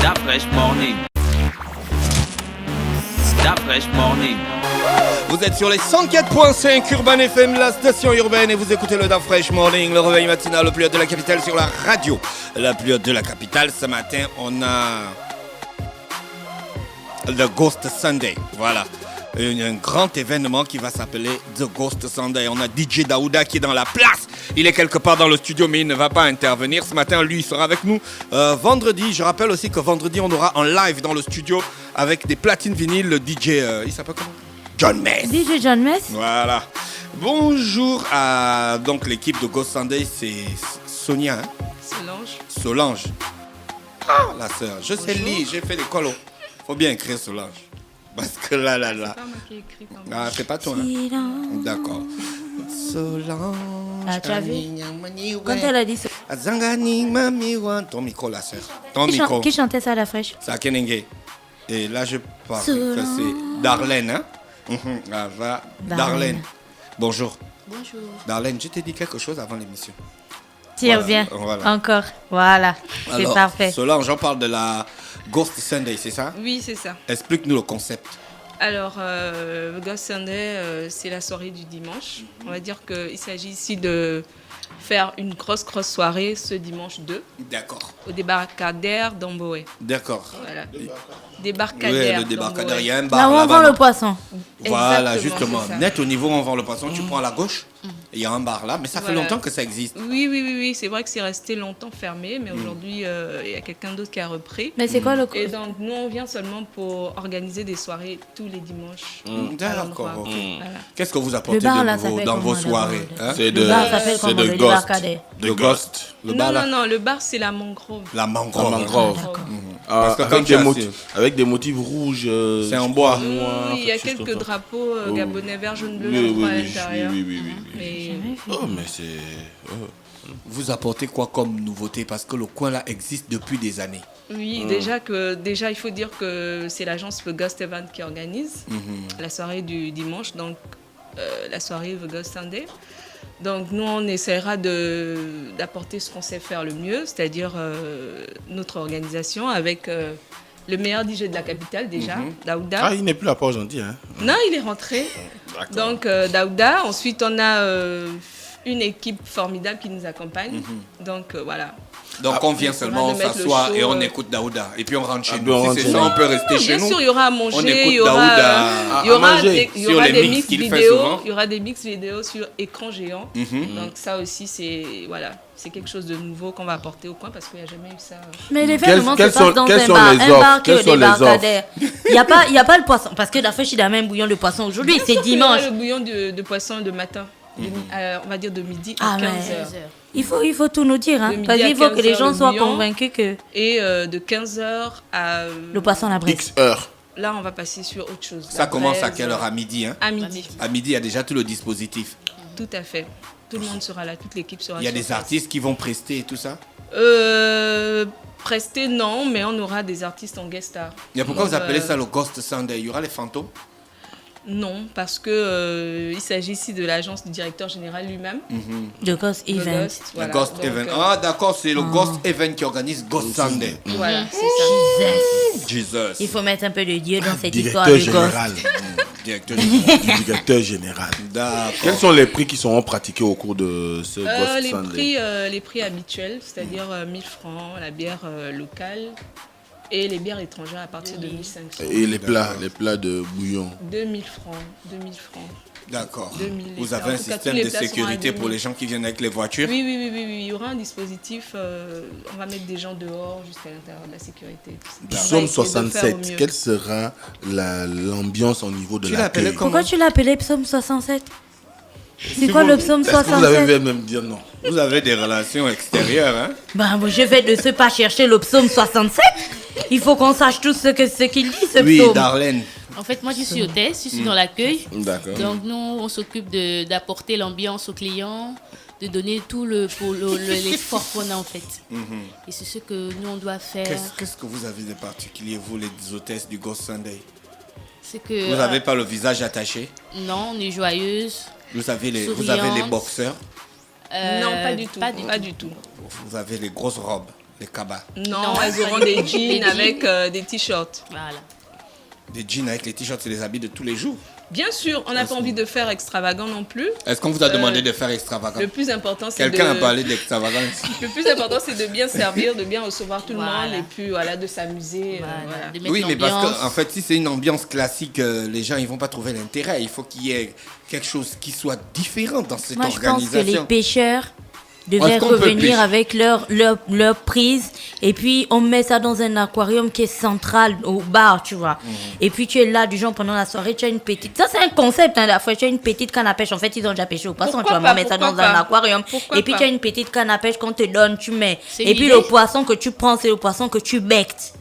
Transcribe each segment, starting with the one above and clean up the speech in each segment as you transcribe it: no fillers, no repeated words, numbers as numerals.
Da Fresh Morning. Da Fresh Morning. Vous êtes sur les 104.5 Urban FM, la station urbaine, et vous écoutez le Da Fresh Morning, le réveil matinal le plus haut de la capitale sur la radio. La plus haute de la capitale, ce matin, on a le Ghost Sunday. Voilà. Un grand événement qui va s'appeler The Ghost Sunday. On a DJ Daouda qui est dans la place. Il est quelque part dans le studio, mais il ne va pas intervenir. Ce matin, lui, il sera avec nous vendredi. Je rappelle aussi que vendredi, on aura en live dans le studio avec des platines vinyles le DJ. Il s'appelle comment? John Mess. DJ John Mess. Voilà. Bonjour à donc l'équipe de Ghost Sunday. C'est Sonia. Hein? Solange. Ah, la sœur. Je sais lire. J'ai fait l'école. Faut bien écrire Solange. Parce que là. C'est pas moi qui ai écrit. Ah, c'est pas toi. Hein? D'accord. Solange. Ah, tu as vu? Quand elle a dit ça. Ton micro, la sœur. Ton micro. Qui chantait ça à la fraîche? C'est à Kenenge. Et là, je parle que c'est Darlene. Hein? Ah, va. Darlene. Bonjour. Bonjour. Darlene, je t'ai dit quelque chose avant l'émission. Tiens bien. Voilà. Encore. Voilà. C'est Alors, parfait. Solange, on parle de la Ghost Sunday, c'est ça? Oui, c'est ça. Explique-nous le concept. Alors, Ghost Sunday, c'est la soirée du dimanche. On va dire qu'il s'agit ici de faire une grosse soirée ce dimanche 2 D'accord. au débarcadère d'Amboé. D'accord. Voilà. Oui, Débarcadère. le débarcadère, il y a un Là bar où on là-bas. vend non? le poisson. Voilà, Exactement, justement. c'est ça. Net au niveau où on vend le poisson, tu prends à la gauche, il y a un bar là, mais ça fait Voilà. longtemps que ça existe. Oui. C'est vrai que c'est resté longtemps fermé, mais aujourd'hui, il y a quelqu'un d'autre qui a repris. Mais c'est quoi le Et donc, nous, on vient seulement pour organiser des soirées tous les dimanches. à D'accord, l'endroit. ok. Voilà. Qu'est-ce que vous Le apportez bar de là nouveau s'appelle dans comment, vos là, soirées d'abord? hein? C'est Le bar s'appelle c'est comment? de Le Ghost. débarcadère. De Ghost. Le bar là? Non, le bar, c'est la mangrove. La mangrove. La mangrove. D'accord. Parce que quand Avec, tu as avec des motifs rouges. C'est en bois. Noir, Oui, il y a quelque chose quelques comme ça. drapeaux Oh. gabonais, vert, jaune, bleu, Oui, je crois, à oui, l'intérieur. oui. Mais Oh, mais c'est. Oh. Vous apportez quoi comme nouveauté? Parce que le coin là existe depuis des années. oui, déjà, il faut dire que c'est l'agence The Ghost Event qui organise la soirée du dimanche, donc la soirée The Ghost Sunday. Donc nous, on essaiera d'apporter ce qu'on sait faire le mieux, c'est-à-dire notre organisation avec le meilleur DJ de la capitale déjà, Daouda. Ah, il n'est plus là, pas aujourd'hui. Hein. Non, il est rentré. D'accord. Donc Daouda. Ensuite, on a une équipe formidable qui nous accompagne. Donc voilà. Donc on vient seulement, on de mettre le s'assoit show, et on écoute Daouda. Et puis on rentre chez puis nous. on Si rentre c'est chez ça, nous. on peut rester chez Bien nous. sûr, il y aura à On manger, écoute il y aura, Daouda il y aura à manger. des, il y Sur aura les des mix mix qu'il fait vidéo, souvent. il y aura des mix vidéo sur écran géant. Donc ça aussi, c'est quelque chose de nouveau qu'on va apporter au coin parce qu'il n'y a jamais eu ça. Mais l'événement se Quelles passe sont- dans quelles un sont bar. les Un offres? bar qui est au Quelles sont les débarcadère. Il n'y a pas le poisson. Parce que la fraîche, il a même bouillon de poisson aujourd'hui. C'est Il y aura dimanche. le bouillon de poisson de matin, on va dire de midi Ah, à 15 mais heures. il faut tout nous dire. Hein. De midi Parce à qu'il faut que 15 les heures, gens le soient bouillon. convaincus que Et de 15 heures à... le poisson à la braise. X heures. Là, on va passer sur autre chose. Ça La commence à braise, quelle heure? À midi, hein? À midi, À midi, il y a déjà tout le dispositif. tout à fait. Tout le monde sera là, toute l'équipe sera Il y a sur des place. artistes qui vont prester et tout ça. Presté, non, mais on aura des artistes en guest star. Et pourquoi Donc, vous appelez ça le Ghost Sunday? Il y aura les fantômes? Non, parce que il s'agit ici de l'agence du directeur général lui-même. The Ghost le Event. Ghost, Le voilà. Ghost Donc, Event. Ah, d'accord, c'est le Ghost Event qui organise Ghost Sunday. Voilà, c'est ça. Jesus. Jesus. Il faut mettre un peu de Dieu dans cette histoire Directeur de Ghost. général. Directeur général. Directeur général. D'accord. Quels sont les prix qui seront pratiqués au cours de ce Ghost les Sunday? prix habituels, c'est-à-dire 1000 francs, la bière locale et les bières étrangères à partir de 1500. Et les plats de bouillon. 2000 francs, 2000 francs. D'accord. 2000 Vous en avez un tout cas, système tous les de plats sont à sécurité 2000. pour les gens qui viennent avec les voitures? Oui, il y aura un dispositif, on va mettre des gens dehors jusqu'à l'intérieur de la sécurité. et tout ça. Nous On va sommes essayer de faire au 67. mieux. Quelle sera l'ambiance au niveau de Tu l'as appelé l'accueil? comment? Pourquoi tu l'as appelé psaume 67? C'est quoi le psaume Est-ce que vous avez 67? vu même dire non? Vous avez des relations extérieures, hein? Ben, je vais de ce pas chercher le psaume 67. Il faut qu'on sache tout ce qu'il dit, ce Oui, psaume. Darlene. En fait, moi, je suis hôtesse, je suis dans l'accueil. D'accord. Donc, nous, on s'occupe d'apporter l'ambiance aux clients, de donner tout l'effort qu'on a, en fait. Et c'est ce que nous, on doit faire. Qu'est-ce que vous avez de particulier, vous, les hôtesses du Ghost Sunday? C'est que, Vous n'avez pas le visage attaché? non, on est joyeuse. Vous avez les Souriante. boxeurs? Non, pas du tout. Pas du tout. Vous avez les grosses robes? Les cabas. Non, Non, elles auront pas des des jeans jeans. avec des t-shirts. Voilà. Des jeans avec les t-shirts, c'est les habits de tous les jours. Bien sûr, on n'a pas envie de faire extravagant non plus. Est-ce qu'on vous a demandé de faire extravagant? Le plus important, c'est Quelqu'un a de... parlé d'extravagance. Le plus important, c'est de bien servir, de bien recevoir tout le Voilà. monde et puis voilà, de s'amuser. Voilà. De mettre Oui, mais parce l'ambiance. qu'en fait, si c'est une ambiance classique, les gens ils vont pas trouver l'intérêt. Il faut qu'il y ait quelque chose qui soit différent dans cette Moi, je pense que organisation. les pêcheurs Est-ce devaient qu'on peut revenir pêcher? avec leur prise et puis on met ça dans un aquarium qui est central au bar, tu vois. Et puis tu es là du genre pendant la soirée, tu as une petite... Ça, c'est un concept, hein, la fois. Tu as une petite canne à pêche. En fait, ils ont déjà pêché au poisson. Pourquoi Tu vas pas, mettre ça dans pourquoi un pas? aquarium. Pourquoi Et puis pas? tu as une petite canne à pêche qu'on te donne, tu mets. C'est Et puis l'idée. le poisson que tu prends, c'est le poisson que tu bectes.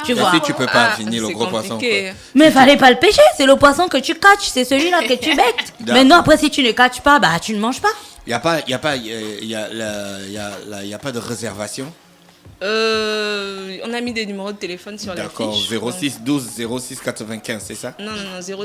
Tu vois. Si tu peux pas finir le c'est gros poisson. compliqué. Mais fallait pas le pêcher, c'est le poisson que tu catches, c'est celui-là que tu bectes. D'accord. Maintenant, après, si tu ne catches pas, bah tu ne manges pas. Il n'y a pas de réservation. On a mis des numéros de téléphone sur la D'accord. fiche. 06 12 06 95, c'est ça? Non,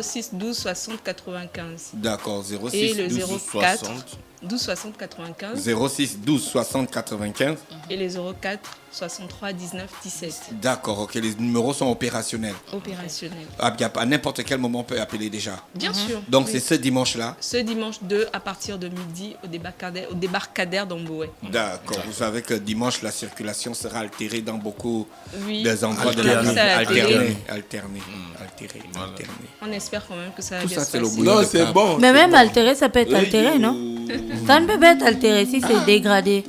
06 12 60 95. D'accord. 06 Et le 12 04 60. 12 60 95 06 12 60 95. et les 04 63 19 17. D'accord, ok. Les numéros sont opérationnels. Opérationnel. À n'importe quel moment, on peut appeler déjà. Bien sûr. Donc, oui. c'est ce dimanche-là. Ce dimanche 2 à partir de midi au débarcadère d'Amboué. D'accord. Vous savez que dimanche, la circulation sera altérée dans beaucoup Oui. des endroits de Alternée. la Ça, la télé. Alternée. On espère quand même que ça va Tout bien ça, se c'est le passer. bouillon Non, de c'est crabe. bon. Mais c'est même bon. altéré, ça peut être altéré, non? Ça ne peut pas être altéré si c'est dégradé.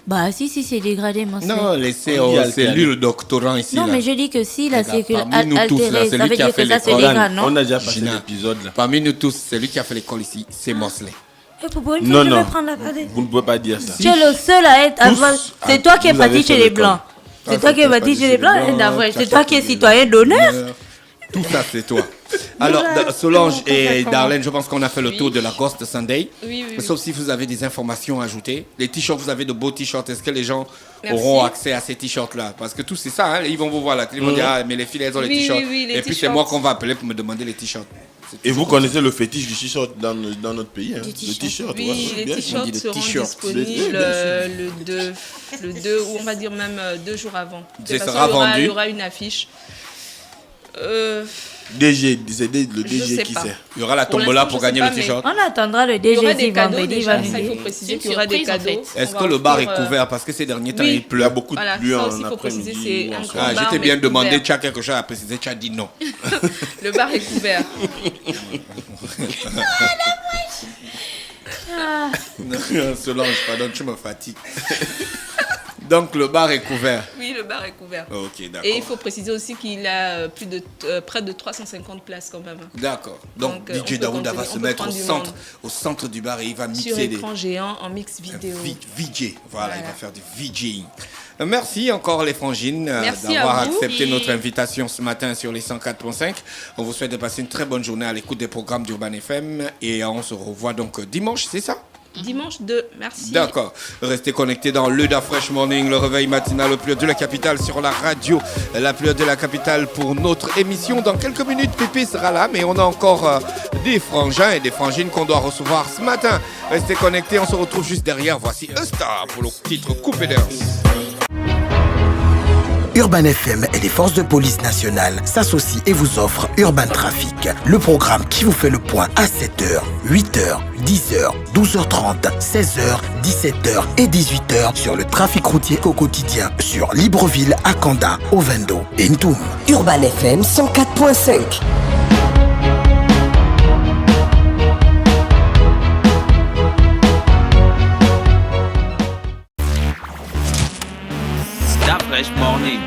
Bah si c'est dégradé, mon frère. Non, laissez On dit c'est alterné. lui le doctorant ici. Non, là. mais je dis que si la Regarde, circulation parmi nous tous, là, altérée, c'est ça lui veut qui a dire fait que ça les se programmes. dégrade, non? On a déjà passé Gina. l'épisode là. Parmi nous tous, c'est lui qui a fait l'école ici, c'est Mosley. Eh, pour une Non, fois, je non. vais prendre la partie. Vous ne pouvez pas dire ça. Tu es le seul à être... Tous, C'est toi qui es vous avez parti fait chez les l'école. Blancs. C'est toi qui es parti chez les Blancs, Blancs, Ndavoué. tu as C'est toi qui es sorti les citoyen d'honneur. Tout ça, c'est toi. Alors, Solange et Darlene, je pense qu'on a fait le tour de la Ghost Sunday. Oui, oui, oui. Sauf si vous avez des informations à ajouter. Les t-shirts, vous avez de beaux t-shirts. Est-ce que les gens Merci. auront accès à ces t-shirts-là? Parce que tout, c'est ça. Hein. Ils vont vous voir là. Ils vont dire, ah, mais les filles, elles ont les Oui, t-shirts. oui, oui, les et puis, c'est t-shirts. moi qu'on va appeler pour me demander les t-shirts. C'est Et vous toujours connaissez le fétiche du t-shirt dans notre pays. Hein. Du Le t-shirt. t-shirt. Oui, ouais, les bien sûr. on dit t-shirts le seront t-shirt. disponibles Bien le 2, ou on va dire même 2 jours avant. De Ça toute sera façon, vendu. il y aura une affiche. DG, c'est le Je sais DG qui pas. sait. Il y aura la Pour tombola l'instant, pour je sais gagner pas, le mais- t-shirt. On attendra le Il y aura DG des si cadeaux vendredi déjà, va ça il faut venir. préciser C'est qu'il y aura une des surprise, en cadeaux. fait. Est-ce On que va le bar est offrir, couvert? Parce que ces derniers temps, oui. il Il y pleut. a beaucoup de Voilà, pluie ça en aussi, il faut préciser, après-midi. c'est ou en un soir. Ah, bar, je t'ai mais bien demandé, couvert. tu as quelque chose à préciser, tu as dit non. Le bar est couvert. Solange, pardon, tu me fatigues. Donc le bar est couvert. Oui, le bar est couvert. Ok, d'accord. Et il faut préciser aussi qu'il a près de 350 places quand même. D'accord. Donc, Donc, on DJ peut Daouda va continuer, se on peut mettre prendre du au centre du bar et il va Sur mixer des écran géant en mix vidéo. VJ. Voilà, il Voilà. va faire du VJing. Merci encore les frangines Merci d'avoir à vous. accepté Oui. notre invitation ce matin sur les 104.5. On vous souhaite de passer une très bonne journée à l'écoute des programmes d'Urban FM et on se revoit donc dimanche, c'est ça? Dimanche 2, merci. D'accord. Restez connectés dans le Da Fresh Morning, le réveil matinal au plus haut de la capitale sur la radio, la plus haute de la capitale pour notre émission. Dans quelques minutes, Pépé sera là, mais on a encore des frangins et des frangines qu'on doit recevoir ce matin. Restez connectés, on se retrouve juste derrière. Voici un star pour le titre Coupé d'Earth. Urban FM et les forces de police nationales s'associent et vous offrent Urban Trafic, le programme qui vous fait le point à 7h, 8h, 10h, 12h30, 16h, 17h et 18h sur le trafic routier au quotidien sur Libreville, Akanda, Ovendo et Ntoum. Urban FM 104.5. Star Fresh Morning.